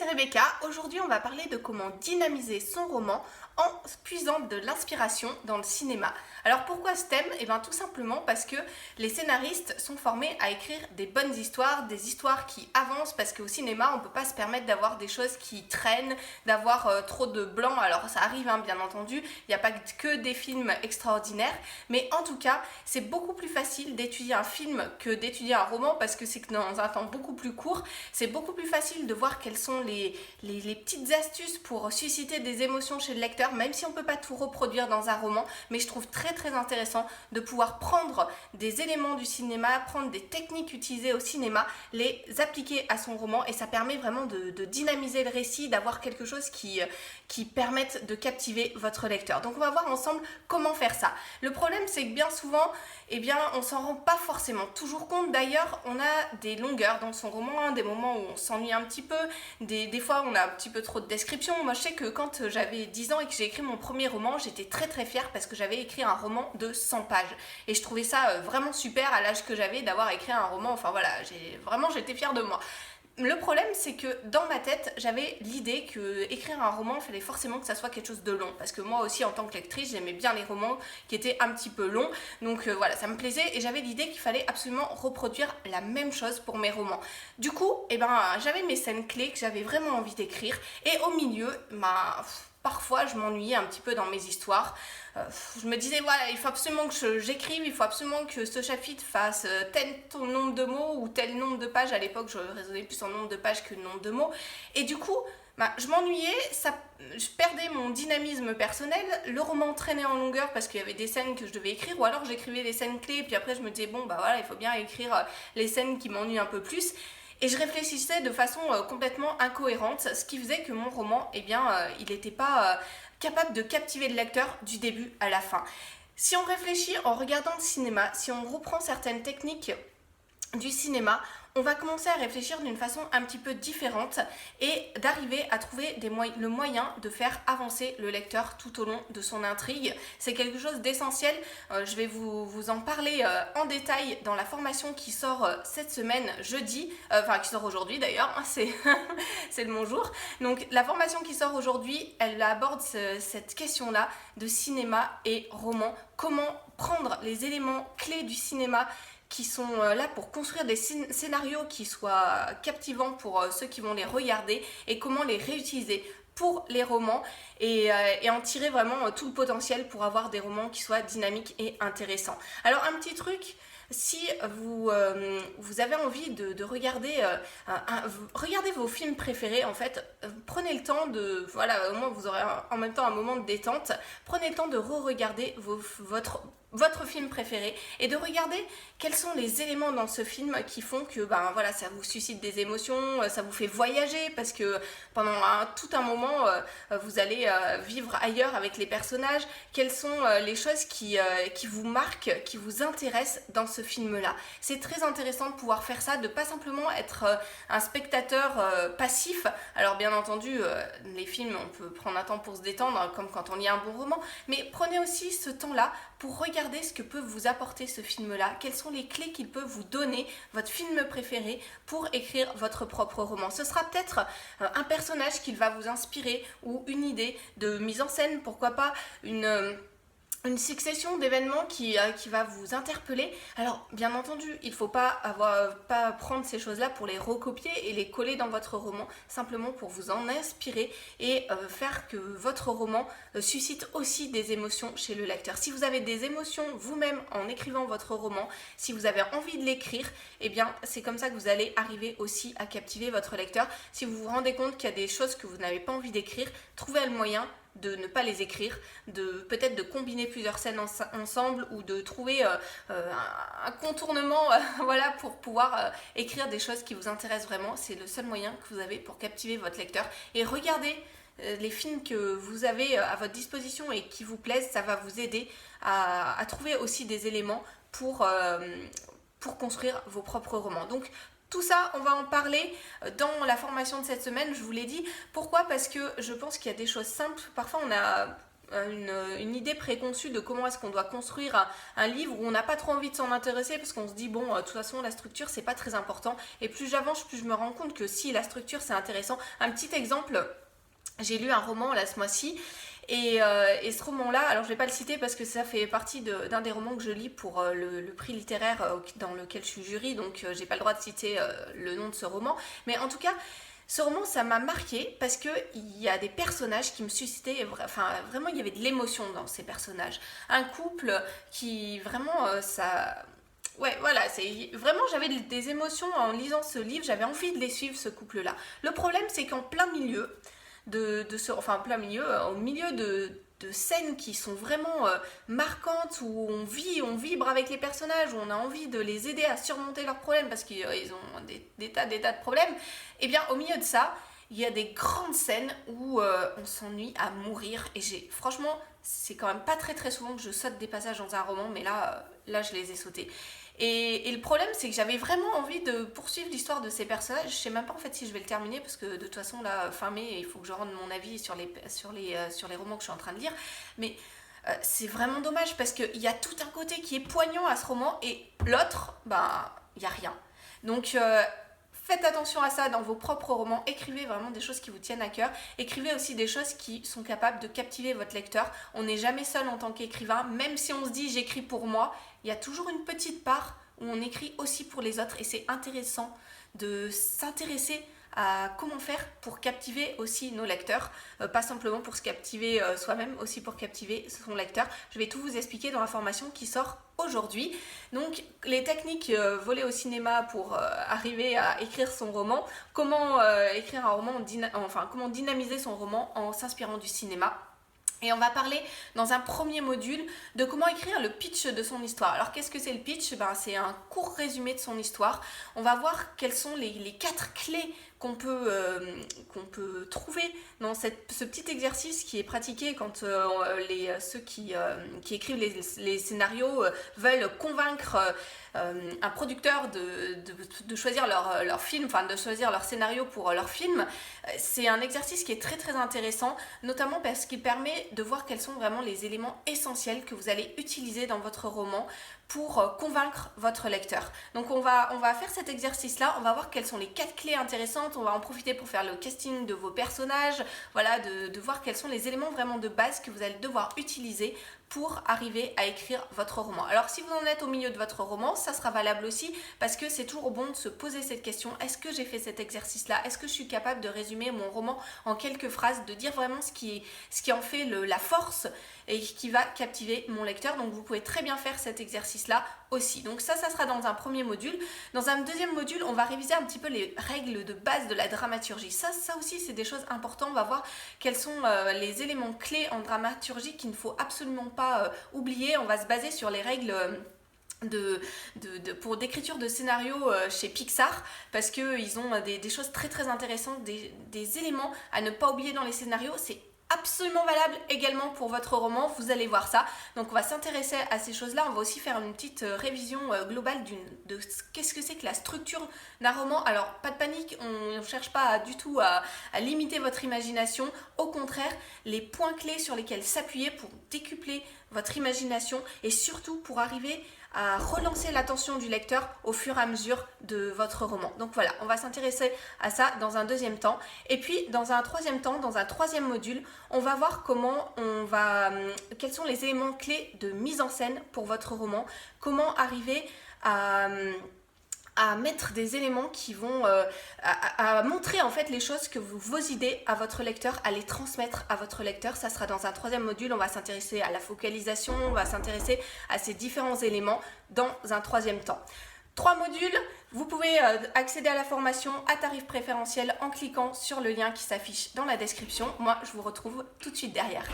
c'est Rebecca. Aujourd'hui, on va parler de comment dynamiser son roman en puisant de l'inspiration dans le cinéma. Alors pourquoi ce thème? Eh bien tout simplement parce que les scénaristes sont formés à écrire des bonnes histoires, des histoires qui avancent, parce qu'au cinéma, on ne peut pas se permettre d'avoir des choses qui traînent, d'avoir trop de blanc. Alors ça arrive, hein, bien entendu, il n'y a pas que des films extraordinaires, mais en tout cas, c'est beaucoup plus facile d'étudier un film que d'étudier un roman, parce que c'est que dans un temps beaucoup plus court, c'est beaucoup plus facile de voir quelles sont les petites astuces pour susciter des émotions chez le lecteur, même si on ne peut pas tout reproduire dans un roman, mais je trouve très intéressant de pouvoir prendre des éléments du cinéma, prendre des techniques utilisées au cinéma, les appliquer à son roman, et ça permet vraiment de dynamiser le récit, d'avoir quelque chose qui permette de captiver votre lecteur. Donc on va voir ensemble comment faire ça. Le problème, c'est que bien souvent, on s'en rend pas forcément toujours compte. D'ailleurs, on a des longueurs dans son roman, des moments où on s'ennuie un petit peu, des fois on a un petit peu trop de descriptions. Moi je sais que quand j'avais 10 ans et que j'ai écrit mon premier roman, j'étais très fière parce que j'avais écrit un roman de 100 pages. Et je trouvais ça vraiment super à l'âge que j'avais d'avoir écrit un roman. Enfin voilà, j'étais fière de moi. Le problème, c'est que dans ma tête, j'avais l'idée que écrire un roman, il fallait forcément que ça soit quelque chose de long. Parce que moi aussi, en tant que lectrice, j'aimais bien les romans qui étaient un petit peu longs. Donc voilà, ça me plaisait, et j'avais l'idée qu'il fallait absolument reproduire la même chose pour mes romans. Du coup, j'avais mes scènes clés que j'avais vraiment envie d'écrire. Et au milieu, parfois, je m'ennuyais un petit peu dans mes histoires. Je me disais, voilà, il faut absolument que j'écrive, il faut absolument que ce chapitre fasse tel nombre de mots ou tel nombre de pages. À l'époque, je raisonnais plus en nombre de pages que nombre de mots. Et du coup, je m'ennuyais, je perdais mon dynamisme personnel, le roman traînait en longueur parce qu'il y avait des scènes que je devais écrire, ou alors j'écrivais les scènes clés, et puis après je me disais, bon, voilà, il faut bien écrire les scènes qui m'ennuient un peu plus. Et je réfléchissais de façon complètement incohérente, ce qui faisait que mon roman, il n'était pas capable de captiver le lecteur du début à la fin. Si on réfléchit en regardant le cinéma, si on reprend certaines techniques du cinéma, on va commencer à réfléchir d'une façon un petit peu différente et d'arriver à trouver le moyen de faire avancer le lecteur tout au long de son intrigue. C'est quelque chose d'essentiel. Je vais vous en parler en détail dans la formation qui sort cette semaine, jeudi, qui sort aujourd'hui d'ailleurs, hein, c'est le bon jour. Donc la formation qui sort aujourd'hui, elle aborde cette question-là de cinéma et roman. Comment prendre les éléments clés du cinéma qui sont là pour construire des scénarios qui soient captivants pour ceux qui vont les regarder, et comment les réutiliser pour les romans, et en tirer vraiment tout le potentiel pour avoir des romans qui soient dynamiques et intéressants. Alors un petit truc, si vous avez envie de regarder, regardez vos films préférés, en fait, prenez le temps de, voilà, au moins vous aurez en même temps un moment de détente, prenez le temps de re-regarder votre film préféré, et de regarder quels sont les éléments dans ce film qui font que ça vous suscite des émotions, ça vous fait voyager, parce que pendant tout un moment vous allez vivre ailleurs avec les personnages. Quelles sont les choses qui vous marquent, qui vous intéressent dans ce film-là. C'est très intéressant de pouvoir faire ça, de pas simplement être un spectateur passif. Alors bien entendu, les films, on peut prendre un temps pour se détendre, comme quand on lit un bon roman, mais prenez aussi ce temps-là pour regarder ce que peut vous apporter ce film-là, quelles sont les clés qu'il peut vous donner, votre film préféré, pour écrire votre propre roman. Ce sera peut-être un personnage qui va vous inspirer, ou une idée de mise en scène, pourquoi pas une succession d'événements qui va vous interpeller. Alors bien entendu, il ne faut pas prendre ces choses-là pour les recopier et les coller dans votre roman, simplement pour vous en inspirer et faire que votre roman suscite aussi des émotions chez le lecteur. Si vous avez des émotions vous-même en écrivant votre roman, si vous avez envie de l'écrire, c'est comme ça que vous allez arriver aussi à captiver votre lecteur. Si vous vous rendez compte qu'il y a des choses que vous n'avez pas envie d'écrire, trouvez le moyen de ne pas les écrire, peut-être de combiner plusieurs scènes ensemble, ou de trouver un contournement voilà, pour pouvoir écrire des choses qui vous intéressent vraiment. C'est le seul moyen que vous avez pour captiver votre lecteur. Et regardez les films que vous avez à votre disposition et qui vous plaisent, ça va vous aider à trouver aussi des éléments pour construire vos propres romans. Donc tout ça, on va en parler dans la formation de cette semaine, je vous l'ai dit. Pourquoi ? Parce que je pense qu'il y a des choses simples. Parfois, on a une idée préconçue de comment est-ce qu'on doit construire un livre où on n'a pas trop envie de s'en intéresser parce qu'on se dit bon, de toute façon la structure c'est pas très important, et plus j'avance plus je me rends compte que si la structure c'est intéressant. Un petit exemple, j'ai lu un roman là ce mois-ci. Et ce roman-là, alors je ne vais pas le citer parce que ça fait partie d'un des romans que je lis pour le prix littéraire dans lequel je suis jury, donc j'ai pas le droit de citer le nom de ce roman. Mais en tout cas, ce roman, ça m'a marqué parce qu'il y a des personnages qui me suscitaient, enfin vraiment il y avait de l'émotion dans ces personnages. Un couple qui vraiment, ça... Ouais, voilà, c'est vraiment j'avais des émotions en lisant ce livre, j'avais envie de les suivre, ce couple-là. Le problème, c'est qu'en plein milieu, enfin plein milieu, au milieu de scènes qui sont vraiment marquantes, où on vibre avec les personnages, où on a envie de les aider à surmonter leurs problèmes parce qu'ils ont des tas de problèmes, et bien au milieu de ça, il y a des grandes scènes où on s'ennuie à mourir, et franchement, c'est quand même pas très souvent que je saute des passages dans un roman, mais là je les ai sautés. Et le problème, c'est que j'avais vraiment envie de poursuivre l'histoire de ces personnages. Je sais même pas en fait si je vais le terminer parce que de toute façon, là, fin mai, il faut que je rende mon avis sur les romans que je suis en train de lire. Mais c'est vraiment dommage parce qu'il y a tout un côté qui est poignant à ce roman et l'autre, ben, il n'y a rien. Donc, faites attention à ça dans vos propres romans. Écrivez vraiment des choses qui vous tiennent à cœur. Écrivez aussi des choses qui sont capables de captiver votre lecteur. On n'est jamais seul en tant qu'écrivain. Même si on se dit j'écris pour moi, il y a toujours une petite part où on écrit aussi pour les autres. Et c'est intéressant de s'intéresser à comment faire pour captiver aussi nos lecteurs, pas simplement pour se captiver soi-même, aussi pour captiver son lecteur. Je vais tout vous expliquer dans la formation qui sort aujourd'hui. Donc les techniques volées au cinéma pour arriver à écrire son roman, comment écrire un roman, comment dynamiser son roman en s'inspirant du cinéma. Et on va parler dans un premier module de comment écrire le pitch de son histoire. Alors qu'est-ce que c'est le pitch? C'est un court résumé de son histoire. On va voir quelles sont les 4 clés qu'on peut trouver dans ce petit exercice qui est pratiqué quand ceux qui écrivent les scénarios veulent convaincre un producteur de choisir leur film, enfin de choisir leur scénario pour leur film. C'est un exercice qui est très intéressant, notamment parce qu'il permet de voir quels sont vraiment les éléments essentiels que vous allez utiliser dans votre roman pour convaincre votre lecteur. Donc on va faire cet exercice-là, on va voir quelles sont les 4 clés intéressantes, on va en profiter pour faire le casting de vos personnages, voilà, de voir quels sont les éléments vraiment de base que vous allez devoir utiliser pour arriver à écrire votre roman. Alors si vous en êtes au milieu de votre roman, ça sera valable aussi parce que c'est toujours bon de se poser cette question: est-ce que j'ai fait cet exercice-là? Est-ce que je suis capable de résumer mon roman en quelques phrases, de dire vraiment ce qui en fait la force et qui va captiver mon lecteur? Donc vous pouvez très bien faire cet exercice-là aussi. Donc ça sera dans un premier module. Dans un deuxième module, on va réviser un petit peu les règles de base de la dramaturgie. Ça aussi, c'est des choses importantes. On va voir quels sont les éléments clés en dramaturgie qu'il ne faut absolument pas oublier. On va se baser sur les règles pour d'écriture de scénario chez Pixar, parce qu'ils ont des choses très intéressantes, des éléments à ne pas oublier dans les scénarios. C'est absolument valable également pour votre roman, vous allez voir ça. Donc on va s'intéresser à ces choses-là, on va aussi faire une petite révision globale de qu'est-ce que c'est que la structure d'un roman. Alors pas de panique, on ne cherche pas du tout à limiter votre imagination, au contraire, les points clés sur lesquels s'appuyer pour décupler votre imagination et surtout pour arriver à relancer l'attention du lecteur au fur et à mesure de votre roman. Donc voilà, on va s'intéresser à ça dans un deuxième temps. Et puis dans un troisième temps, dans un troisième module, on va voir quels sont les éléments clés de mise en scène pour votre roman, comment arriver à mettre des éléments qui vont à montrer en fait les choses vos idées à votre lecteur, à les transmettre à votre lecteur. Ça sera dans un troisième module, on va s'intéresser à la focalisation, on va s'intéresser à ces différents éléments dans un troisième temps. 3 modules, vous pouvez accéder à la formation à tarif préférentiel en cliquant sur le lien qui s'affiche dans la description. Moi, je vous retrouve tout de suite derrière.